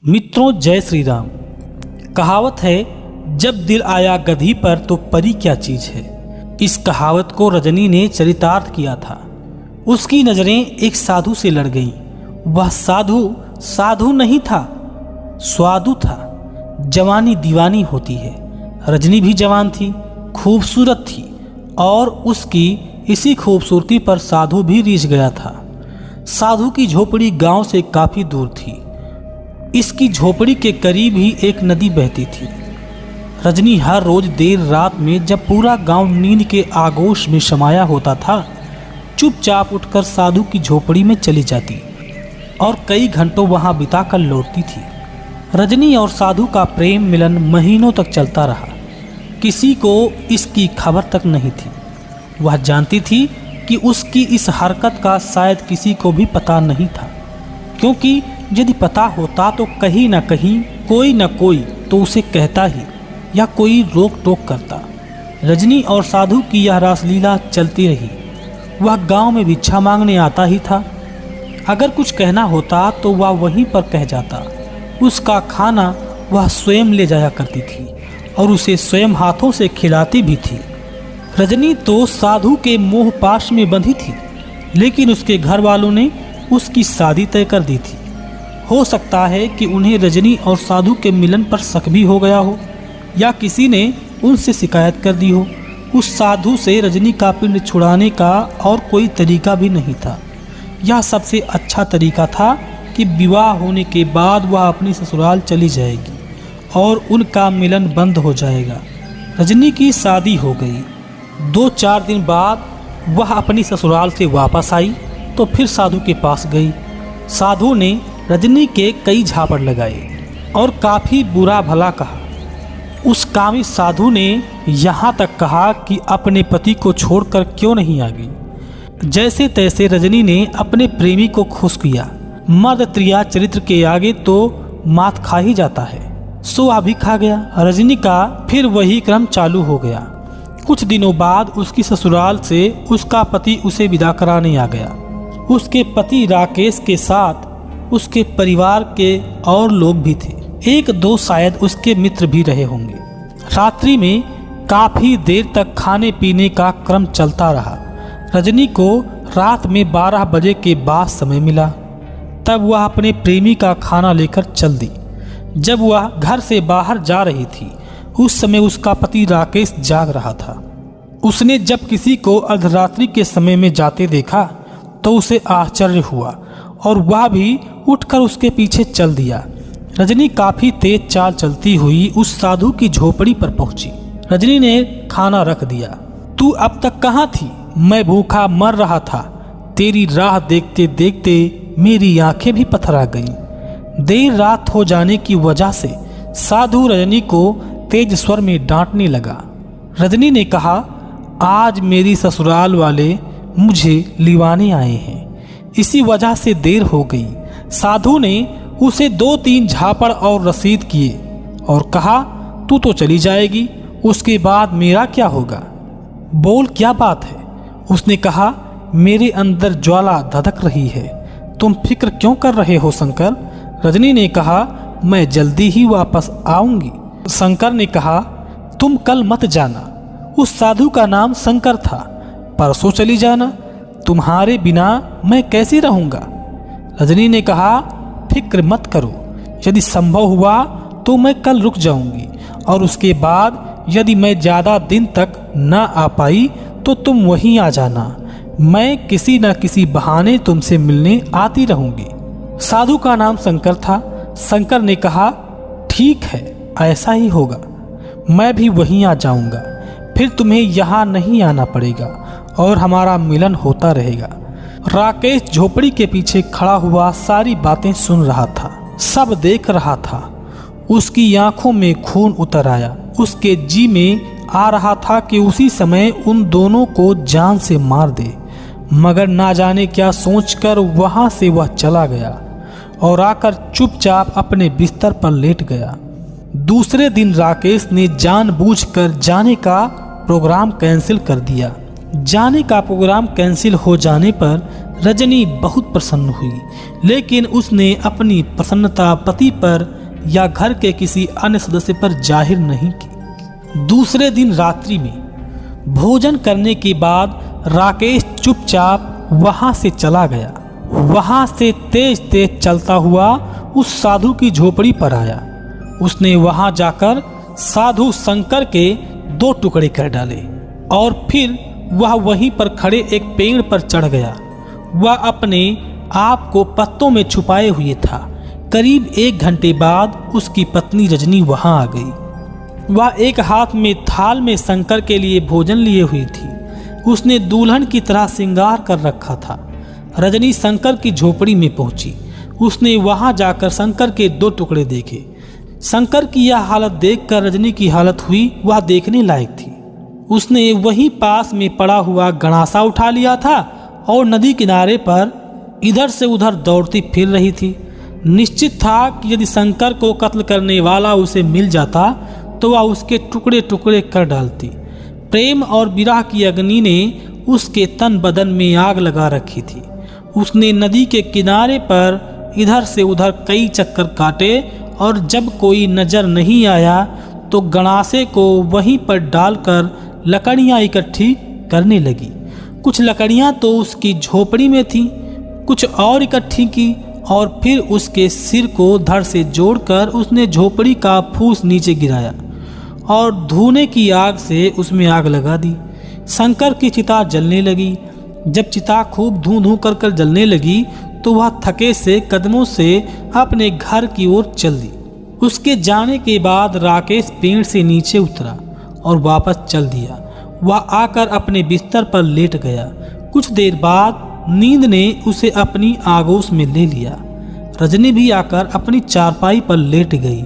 मित्रों, जय श्री राम। कहावत है, जब दिल आया गधी पर तो परी क्या चीज है। इस कहावत को रजनी ने चरितार्थ किया था। उसकी नजरें एक साधु से लड़ गईं। वह साधु नहीं था, स्वादु था। जवानी दीवानी होती है। रजनी भी जवान थी, खूबसूरत थी, और उसकी इसी खूबसूरती पर साधु भी रीझ गया था। साधु की झोपड़ी गांव से काफी दूर थी। इसकी झोपड़ी के करीब ही एक नदी बहती थी। रजनी हर रोज देर रात में, जब पूरा गांव नींद के आगोश में समाया होता था, चुपचाप उठकर साधु की झोपड़ी में चली जाती और कई घंटों वहां बिताकर लौटती थी। रजनी और साधु का प्रेम मिलन महीनों तक चलता रहा। किसी को इसकी खबर तक नहीं थी। वह जानती थी कि उसकी इस हरकत का शायद किसी को भी पता नहीं था, क्योंकि यदि पता होता तो कहीं न कहीं कोई न कोई तो उसे कहता ही, या कोई रोक टोक करता। रजनी और साधु की यह रासलीला चलती रही। वह गांव में भिक्षा मांगने आता ही था। अगर कुछ कहना होता तो वह वहीं पर कह जाता। उसका खाना वह स्वयं ले जाया करती थी और उसे स्वयं हाथों से खिलाती भी थी। रजनी तो साधु के मोह पाश में बंधी थी, लेकिन उसके घर वालों ने उसकी शादी तय कर दी थी। हो सकता है कि उन्हें रजनी और साधु के मिलन पर शक भी हो गया हो, या किसी ने उनसे शिकायत कर दी हो। उस साधु से रजनी का पिंड छुड़ाने का और कोई तरीका भी नहीं था। यह सबसे अच्छा तरीका था कि विवाह होने के बाद वह अपनी ससुराल चली जाएगी और उनका मिलन बंद हो जाएगा। रजनी की शादी हो गई। 2-4 दिन बाद वह अपनी ससुराल से वापस आई तो फिर साधु के पास गई। साधु ने रजनी के कई झापड़ लगाए और काफ़ी बुरा भला कहा। उस कामी साधु ने यहाँ तक कहा कि अपने पति को छोड़कर क्यों नहीं आ गई। जैसे तैसे रजनी ने अपने प्रेमी को खुश किया। मर्द त्रिया चरित्र के आगे तो मात खा ही जाता है, सो आ भी खा गया। रजनी का फिर वही क्रम चालू हो गया। कुछ दिनों बाद उसकी ससुराल से उसका पति उसे विदा कराने आ गया। उसके पति राकेश के साथ उसके परिवार के और लोग भी थे। 1-2 शायद उसके मित्र भी रहे होंगे। रात्रि में काफी देर तक खाने पीने का क्रम चलता रहा। रजनी को रात में 12 बजे के बाद समय मिला। तब वह अपने प्रेमी का खाना लेकर चल दी। जब वह घर से बाहर जा रही थी, उस समय उसका पति राकेश जाग रहा था। उसने जब किसी को अर्धरात्रि के समय में जाते देखा तो उसे आश्चर्य हुआ और वह भी उठकर उसके पीछे चल दिया। रजनी काफी तेज चाल चलती हुई उस साधु की झोपड़ी पर पहुंची। रजनी ने खाना रख दिया। तू अब तक कहाँ थी? मैं भूखा मर रहा था। तेरी राह देखते देखते मेरी आंखें भी पथरा गईं। देर रात हो जाने की वजह से साधु रजनी को तेज स्वर में डांटने लगा। रजनी ने कहा, आज मेरी ससुराल वाले मुझे लिवाने आए हैं, इसी वजह से देर हो गई। साधु ने उसे 2-3 झापड़ और रसीद किए और कहा, तू तो चली जाएगी, उसके बाद मेरा क्या होगा? बोल, क्या बात है? उसने कहा, मेरे अंदर ज्वाला धधक रही है। तुम फिक्र क्यों कर रहे हो शंकर? रजनी ने कहा, मैं जल्दी ही वापस आऊंगी। शंकर ने कहा, तुम कल मत जाना। उस साधु का नाम शंकर था। परसों चली जाना। तुम्हारे बिना मैं कैसे रहूंगा? रजनी ने कहा, फिक्र मत करो। यदि संभव हुआ तो मैं कल रुक जाऊंगी, और उसके बाद यदि मैं ज़्यादा दिन तक न आ पाई तो तुम वहीं आ जाना। मैं किसी न किसी बहाने तुमसे मिलने आती रहूंगी। साधु का नाम शंकर था। शंकर ने कहा, ठीक है, ऐसा ही होगा। मैं भी वहीं आ जाऊंगा। फिर तुम्हें यहाँ नहीं आना पड़ेगा और हमारा मिलन होता रहेगा। राकेश झोपड़ी के पीछे खड़ा हुआ सारी बातें सुन रहा था, सब देख रहा था। उसकी आंखों में खून उतर आया। उसके जी में आ रहा था कि उसी समय उन दोनों को जान से मार दे, मगर ना जाने क्या सोचकर वहां से वह चला गया और आकर चुपचाप अपने बिस्तर पर लेट गया। दूसरे दिन राकेश ने जानबूझकर जाने का प्रोग्राम कैंसिल कर दिया। जाने का प्रोग्राम कैंसिल हो जाने पर रजनी बहुत प्रसन्न हुई, लेकिन उसने अपनी प्रसन्नता पति पर या घर के किसी अन्य सदस्य पर जाहिर नहीं की। दूसरे दिन रात्रि में भोजन करने के बाद राकेश चुपचाप वहां से चला गया। वहां से तेज तेज चलता हुआ उस साधु की झोपड़ी पर आया। उसने वहां जाकर साधु शंकर के 2 टुकड़े कर डाले और फिर वह वहीं पर खड़े एक पेड़ पर चढ़ गया। वह अपने आप को पत्तों में छुपाए हुए था। करीब 1 घंटे बाद उसकी पत्नी रजनी वहां आ गई। वह एक हाथ में थाल में शंकर के लिए भोजन लिए हुई थी। उसने दुल्हन की तरह श्रृंगार कर रखा था। रजनी शंकर की झोपड़ी में पहुंची। उसने वहां जाकर शंकर के 2 टुकड़े देखे। शंकर की यह हालत देखकर रजनी की हालत हुई वह देखने लायक थी। उसने वहीं पास में पड़ा हुआ गणासा उठा लिया था और नदी किनारे पर इधर से उधर दौड़ती फिर रही थी। निश्चित था कि यदि शंकर को कत्ल करने वाला उसे मिल जाता तो वह उसके टुकड़े टुकड़े कर डालती। प्रेम और विरह की अग्नि ने उसके तन बदन में आग लगा रखी थी। उसने नदी के किनारे पर इधर से उधर कई चक्कर काटे और जब कोई नजर नहीं आया तो गणासे को वहीं पर डालकर लकड़ियां इकट्ठी करने लगी। कुछ लकड़ियां तो उसकी झोपड़ी में थीं, कुछ और इकट्ठी की और फिर उसके सिर को धड़ से जोड़कर उसने झोपड़ी का फूस नीचे गिराया और धुएं की आग से उसमें आग लगा दी। शंकर की चिता जलने लगी। जब चिता खूब धूं धूं कर कर जलने लगी तो वह थके से कदमों से अपने घर की ओर चल दी। उसके जाने के बाद राकेश पेड़ से नीचे उतरा और वापस चल दिया। वह आकर अपने बिस्तर पर लेट गया। कुछ देर बाद नींद ने उसे अपनी आगोश में ले लिया। रजनी भी आकर अपनी चारपाई पर लेट गई।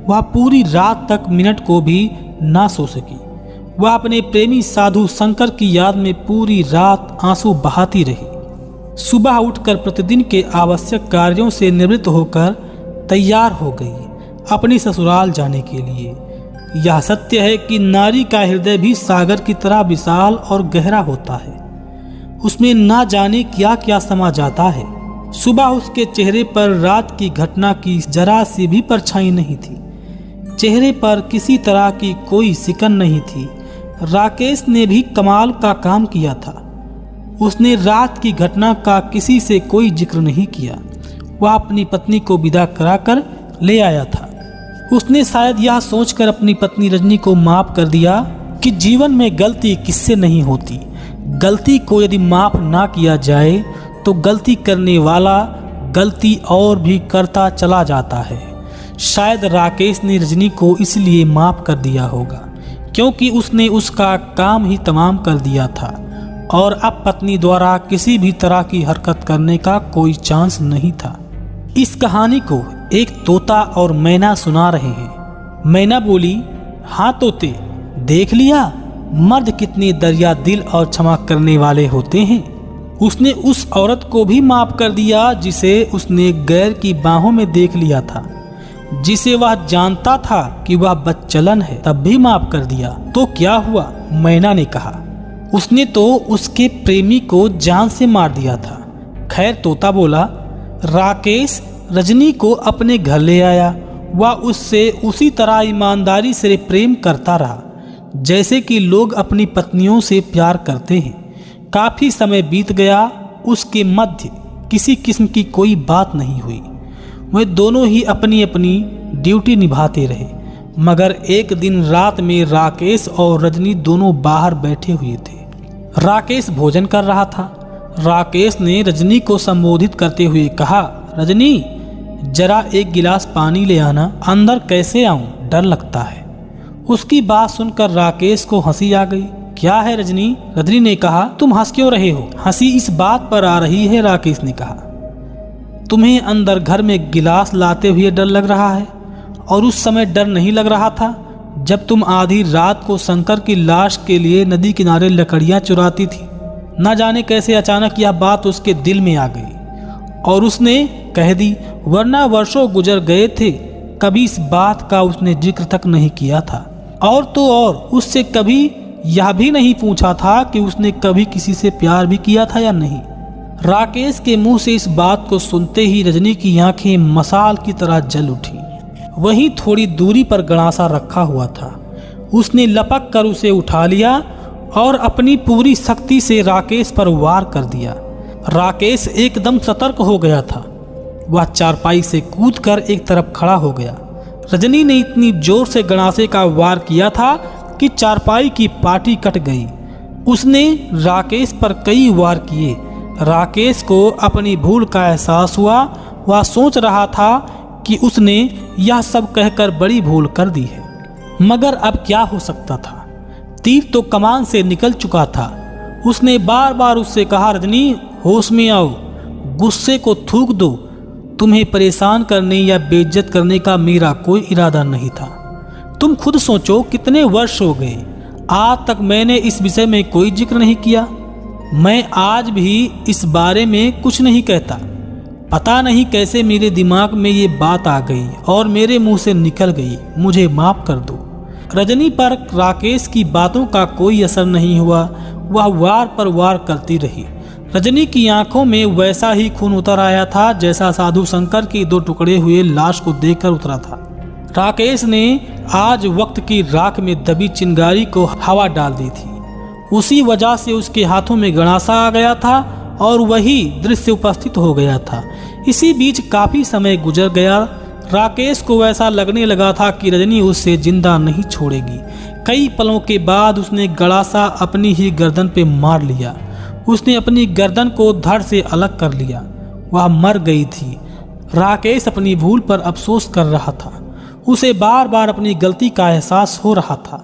वह पूरी रात तक मिनट को भी ना सो सकी। वह अपने प्रेमी साधु शंकर की याद में पूरी रात आंसू बहाती रही। सुबह उठकर प्रतिदिन के आवश्यक कार्यों से निवृत्त होकर तैयार हो गई अपनी ससुराल जाने के लिए। यह सत्य है कि नारी का हृदय भी सागर की तरह विशाल और गहरा होता है। उसमें ना जाने क्या क्या समा जाता है। सुबह उसके चेहरे पर रात की घटना की जरा सी भी परछाई नहीं थी। चेहरे पर किसी तरह की कोई सिकन नहीं थी। राकेश ने भी कमाल का काम किया था। उसने रात की घटना का किसी से कोई जिक्र नहीं किया। वह अपनी पत्नी को विदा कराकर ले आया था। उसने शायद यह सोचकर अपनी पत्नी रजनी को माफ कर दिया कि जीवन में गलती किससे नहीं होती। गलती को यदि माफ ना किया जाए तो गलती करने वाला गलती और भी करता चला जाता है। शायद राकेश ने रजनी को इसलिए माफ कर दिया होगा क्योंकि उसने उसका काम ही तमाम कर दिया था और अब पत्नी द्वारा किसी भी तरह की हरकत करने का कोई चांस नहीं था। इस कहानी को एक तोता और मैना सुना रहे हैं। मैना बोली, हाँ तोते, देख लिया मर्द कितने दरिया दिल और क्षमा करने वाले होते हैं। उसने उस औरत को भी माफ कर दिया जिसे उसने गैर की बाहों में देख लिया था, जिसे वह जानता था कि वह बदचलन है, तब भी माफ कर दिया। तो क्या हुआ? मैना ने कहा, उसने तो उसके प्रेमी को जान से मार दिया था। खैर, तोता बोला, राकेश रजनी को अपने घर ले आया। वह उससे उसी तरह ईमानदारी से प्रेम करता रहा जैसे कि लोग अपनी पत्नियों से प्यार करते हैं। काफी समय बीत गया, उसके मध्य किसी किस्म की कोई बात नहीं हुई। वे दोनों ही अपनी अपनी ड्यूटी निभाते रहे। मगर एक दिन रात में राकेश और रजनी दोनों बाहर बैठे हुए थे। राकेश भोजन कर रहा था। राकेश ने रजनी को संबोधित करते हुए कहा, रजनी जरा एक गिलास पानी ले आना। अंदर कैसे आऊं? डर लगता है। उसकी बात सुनकर राकेश को हंसी आ गई। क्या है रजनी? रजनी ने कहा, तुम हंस क्यों रहे हो? हंसी इस बात पर आ रही है, राकेश ने कहा, तुम्हें अंदर घर में गिलास लाते हुए डर लग रहा है और उस समय डर नहीं लग रहा था जब तुम आधी रात को शंकर की लाश के लिए नदी किनारे लकड़ियां चुराती थी। न जाने कैसे अचानक यह बात उसके दिल में आ गई और उसने कह दी, वरना वर्षों गुजर गए थे कभी इस बात का उसने जिक्र तक नहीं किया था। और तो और उससे कभी यह भी नहीं पूछा था कि उसने कभी किसी से प्यार भी किया था या नहीं। राकेश के मुंह से इस बात को सुनते ही रजनी की आंखें मसाल की तरह जल उठी। वहीं थोड़ी दूरी पर गणासा रखा हुआ था। उसने लपक कर उसे उठा लिया और अपनी पूरी शक्ति से राकेश पर वार कर दिया। राकेश एकदम सतर्क हो गया था। वह चारपाई से कूदकर एक तरफ खड़ा हो गया। रजनी ने इतनी जोर से गणासे का वार किया था कि चारपाई की पाटी कट गई। उसने राकेश पर कई वार किए। राकेश को अपनी भूल का एहसास हुआ। वह सोच रहा था कि उसने यह सब कहकर बड़ी भूल कर दी है, मगर अब क्या हो सकता था। तीर तो कमान से निकल चुका था। उसने बार बार उससे कहा, रजनी होश में आओ, गुस्से को थूक दो। तुम्हें परेशान करने या बेइज्जत करने का मेरा कोई इरादा नहीं था। तुम खुद सोचो, कितने वर्ष हो गए, आज तक मैंने इस विषय में कोई जिक्र नहीं किया। मैं आज भी इस बारे में कुछ नहीं कहता। पता नहीं कैसे मेरे दिमाग में ये बात आ गई और मेरे मुंह से निकल गई। मुझे माफ कर दो। रजनी पर राकेश की बातों का कोई असर नहीं हुआ। वह वार पर वार करती रही। रजनी की आंखों में वैसा ही खून उतर आया था जैसा साधु शंकर की 2 टुकड़े हुए लाश को देखकर उतरा था। राकेश ने आज वक्त की राख में दबी चिंगारी को हवा डाल दी थी। उसी वजह से उसके हाथों में गणासा आ गया था और वही दृश्य उपस्थित हो गया था। इसी बीच काफी समय गुजर गया। राकेश को ऐसा लगने लगा था कि रजनी उससे जिंदा नहीं छोड़ेगी। कई पलों के बाद उसने गणासा अपनी ही गर्दन पे मार लिया। उसने अपनी गर्दन को धड़ से अलग कर लिया। वह मर गई थी। राकेश अपनी भूल पर अफसोस कर रहा था। उसे बार बार अपनी गलती का एहसास हो रहा था।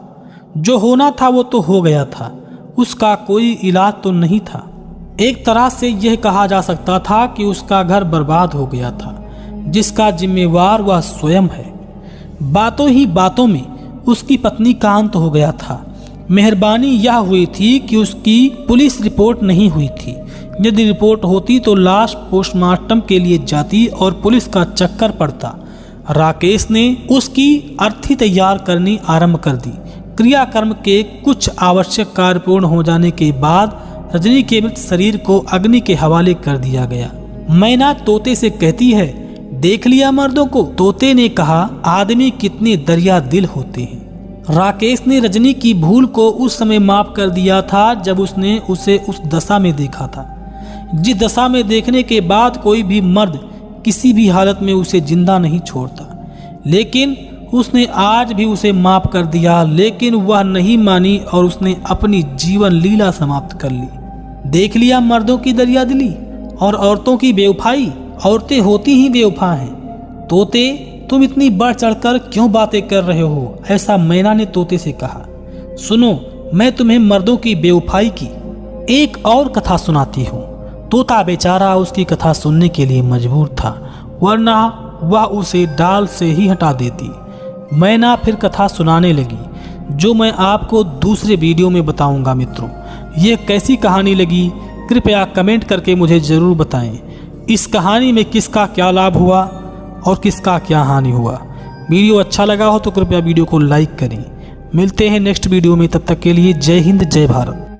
जो होना था वो तो हो गया था। उसका कोई इलाज तो नहीं था। एक तरह से यह कहा जा सकता था कि उसका घर बर्बाद हो गया था, जिसका जिम्मेवार वह स्वयं है। बातों ही बातों में उसकी पत्नी का अंत हो गया था। मेहरबानी यह हुई थी कि उसकी पुलिस रिपोर्ट नहीं हुई थी। यदि रिपोर्ट होती तो लाश पोस्टमार्टम के लिए जाती और पुलिस का चक्कर पड़ता। राकेश ने उसकी अर्थी तैयार करनी आरंभ कर दी। क्रियाकर्म के कुछ आवश्यक कार्य पूर्ण हो जाने के बाद रजनी के मृत शरीर को अग्नि के हवाले कर दिया गया। मैना तोते से कहती है, देख लिया मर्दों को। तोते ने कहा, आदमी कितने दरिया दिल होते हैं। राकेश ने रजनी की भूल को उस समय माफ कर दिया था जब उसने उसे उस दशा में देखा था, जिस दशा में देखने के बाद कोई भी मर्द किसी भी हालत में उसे जिंदा नहीं छोड़ता। लेकिन उसने आज भी उसे माफ कर दिया, लेकिन वह नहीं मानी और उसने अपनी जीवन लीला समाप्त कर ली। देख लिया मर्दों की दरिया दिली और औरतों की बेवफाई। औरतें होती ही बेवफा हैं। तोते, तुम इतनी बढ़ चढ़कर क्यों बातें कर रहे हो, ऐसा मैना ने तोते से कहा। सुनो, मैं तुम्हें मर्दों की बेवफाई की एक और कथा सुनाती हूँ। तोता बेचारा उसकी कथा सुनने के लिए मजबूर था, वरना वह उसे डाल से ही हटा देती। मैना फिर कथा सुनाने लगी, जो मैं आपको दूसरे वीडियो में बताऊंगा। मित्रों, ये कैसी कहानी लगी कृपया कमेंट करके मुझे ज़रूर बताएं। इस कहानी में किसका क्या लाभ हुआ और किसका क्या हानि हुआ। वीडियो अच्छा लगा हो तो कृपया वीडियो को लाइक करें। मिलते हैं नेक्स्ट वीडियो में, तब तक के लिए जय हिंद जय भारत।